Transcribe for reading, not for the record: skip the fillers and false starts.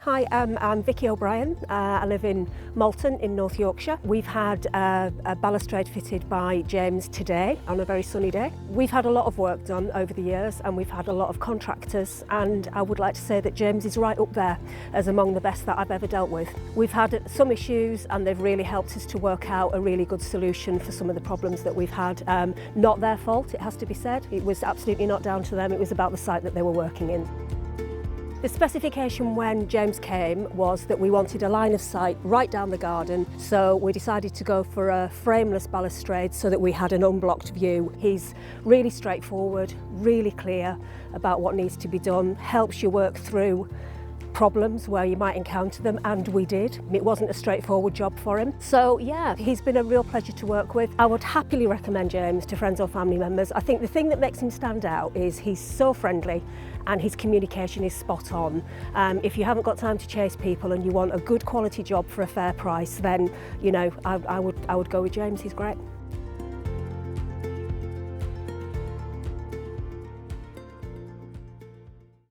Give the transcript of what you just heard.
Hi, I'm Vikky O'Brien. I live in Malton in North Yorkshire. We've had a balustrade fitted by James today on a very sunny day. We've had a lot of work done over the years and we've had a lot of contractors, and I would like to say that James is right up there as among the best that I've ever dealt with. We've had some issues and they've really helped us to work out a really good solution for some of the problems that we've had. Not their fault, it has to be said. It was absolutely not down to them. It was about the site that they were working in. The specification when James came was that we wanted a line of sight right down the garden, so we decided to go for a frameless balustrade so that we had an unblocked view. He's really straightforward, really clear about what needs to be done, helps you work through problems where you might encounter them, and we did. It wasn't a straightforward job for him. So yeah, he's been a real pleasure to work with. I would happily recommend James to friends or family members. I think the thing that makes him stand out is he's so friendly and his communication is spot on. If you haven't got time to chase people and you want a good quality job for a fair price, then you know I would go with James. He's great.